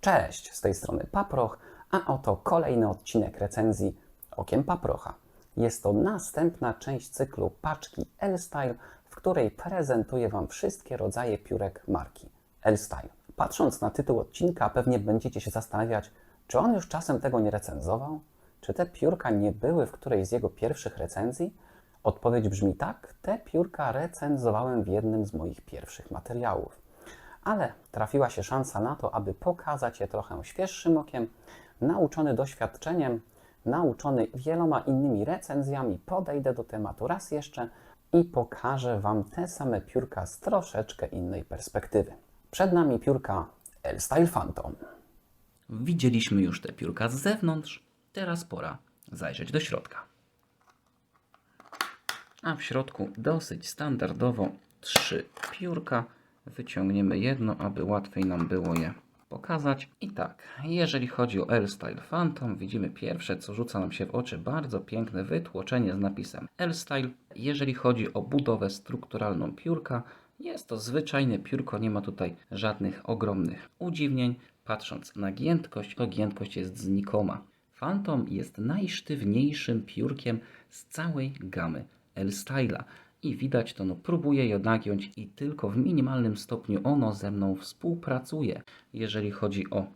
Cześć, z tej strony Paproch, a oto kolejny odcinek recenzji Okiem Paprocha. Jest to następna część cyklu paczki L-Style, w której prezentuję Wam wszystkie rodzaje piórek marki L-Style. Patrząc na tytuł odcinka, pewnie będziecie się zastanawiać, czy on już czasem tego nie recenzował? Czy te piórka nie były w którejś z jego pierwszych recenzji? Odpowiedź brzmi tak, te piórka recenzowałem w jednym z moich pierwszych materiałów. Ale trafiła się szansa na to, aby pokazać je trochę świeższym okiem, nauczony doświadczeniem, nauczony wieloma innymi recenzjami, podejdę do tematu raz jeszcze i pokażę Wam te same piórka z troszeczkę innej perspektywy. Przed nami piórka L-Style Phantom. Widzieliśmy już te piórka z zewnątrz, teraz pora zajrzeć do środka. A w środku dosyć standardowo 3 piórka. Wyciągniemy jedno, aby łatwiej nam było je pokazać. I tak, jeżeli chodzi o L-Style Phantom, widzimy pierwsze, co rzuca nam się w oczy, bardzo piękne wytłoczenie z napisem L-Style. Jeżeli chodzi o budowę strukturalną piórka, jest to zwyczajne piórko, nie ma tutaj żadnych ogromnych udziwnień. Patrząc na giętkość, to giętkość jest znikoma. Phantom jest najsztywniejszym piórkiem z całej gamy L-Style'a. I widać to, próbuję je nagiąć i tylko w minimalnym stopniu ono ze mną współpracuje. Jeżeli chodzi o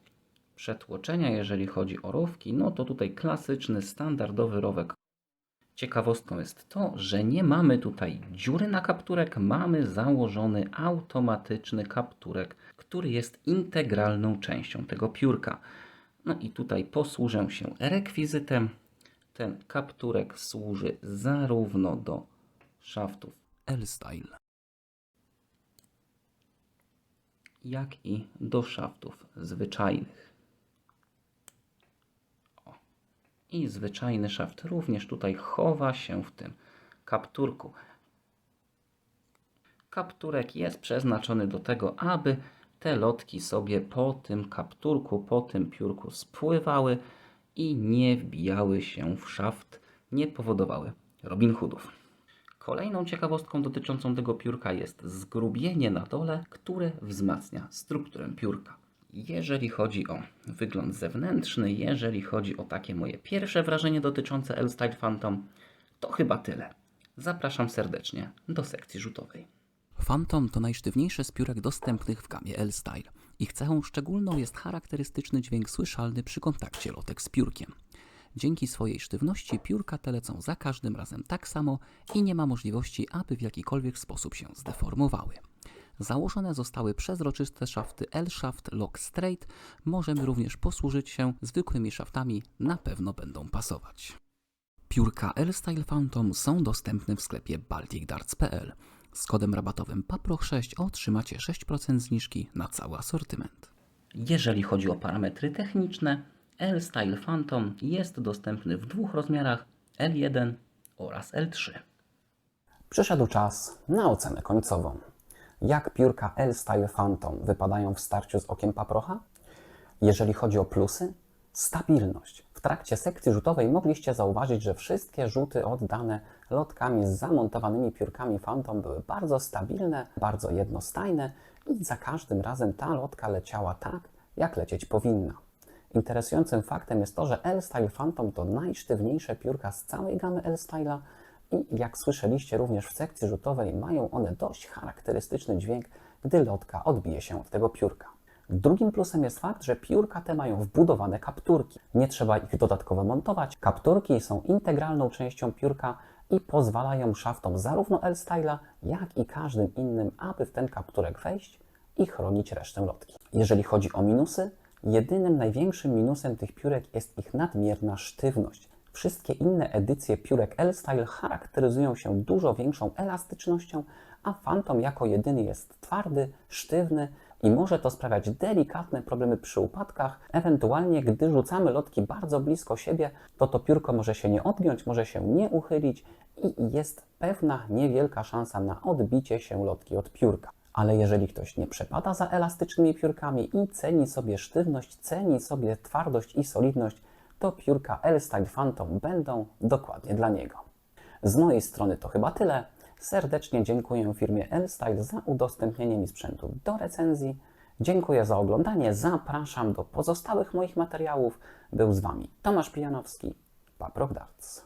przetłoczenia, jeżeli chodzi o rowki, to tutaj klasyczny, standardowy rowek. Ciekawostką jest to, że nie mamy tutaj dziury na kapturek, mamy założony automatyczny kapturek, który jest integralną częścią tego piórka. I tutaj posłużę się rekwizytem. Ten kapturek służy zarówno do szaftów L-Style, jak i do szaftów zwyczajnych. I zwyczajny szaft również tutaj chowa się w tym kapturku. Kapturek jest przeznaczony do tego, aby te lotki sobie po tym kapturku, po tym piórku spływały i nie wbijały się w szaft, nie powodowały Robin Hoodów. Kolejną ciekawostką dotyczącą tego piórka jest zgrubienie na dole, które wzmacnia strukturę piórka. Jeżeli chodzi o wygląd zewnętrzny, jeżeli chodzi o takie moje pierwsze wrażenie dotyczące L-Style Phantom, to chyba tyle. Zapraszam serdecznie do sekcji rzutowej. Phantom to najsztywniejszy z piórek dostępnych w gamie L-Style. Ich cechą szczególną jest charakterystyczny dźwięk słyszalny przy kontakcie lotek z piórkiem. Dzięki swojej sztywności piórka te lecą za każdym razem tak samo i nie ma możliwości, aby w jakikolwiek sposób się zdeformowały. Założone zostały przezroczyste szafty L-Shaft Lock Straight. Możemy również posłużyć się zwykłymi szaftami, na pewno będą pasować. Piórka L-Style Phantom są dostępne w sklepie balticdarts.pl. Z kodem rabatowym PAPROCH6 otrzymacie 6% zniżki na cały asortyment. Jeżeli chodzi o parametry techniczne, L-Style Phantom jest dostępny w 2 rozmiarach L1 oraz L3. Przyszedł czas na ocenę końcową. Jak piórka L-Style Phantom wypadają w starciu z Okiem Paprocha? Jeżeli chodzi o plusy, stabilność. W trakcie sekcji rzutowej mogliście zauważyć, że wszystkie rzuty oddane lotkami z zamontowanymi piórkami Phantom były bardzo stabilne, bardzo jednostajne i za każdym razem ta lotka leciała tak, jak lecieć powinna. Interesującym faktem jest to, że L-Style Phantom to najsztywniejsze piórka z całej gamy L-Style'a i jak słyszeliście również w sekcji rzutowej, mają one dość charakterystyczny dźwięk, gdy lotka odbije się od tego piórka. Drugim plusem jest fakt, że piórka te mają wbudowane kapturki. Nie trzeba ich dodatkowo montować. Kapturki są integralną częścią piórka i pozwalają szaftom zarówno L-Style'a, jak i każdym innym, aby w ten kapturek wejść i chronić resztę lotki. Jeżeli chodzi o minusy, jedynym największym minusem tych piórek jest ich nadmierna sztywność. Wszystkie inne edycje piórek L-Style charakteryzują się dużo większą elastycznością, a Phantom jako jedyny jest twardy, sztywny i może to sprawiać delikatne problemy przy upadkach. Ewentualnie, gdy rzucamy lotki bardzo blisko siebie, to piórko może się nie odgiąć, może się nie uchylić i jest pewna niewielka szansa na odbicie się lotki od piórka. Ale jeżeli ktoś nie przepada za elastycznymi piórkami i ceni sobie sztywność, ceni sobie twardość i solidność, to piórka L-Style Phantom będą dokładnie dla niego. Z mojej strony to chyba tyle. Serdecznie dziękuję firmie L-Style za udostępnienie mi sprzętu do recenzji. Dziękuję za oglądanie. Zapraszam do pozostałych moich materiałów. Był z Wami Tomasz Pijanowski, Paproch Darts.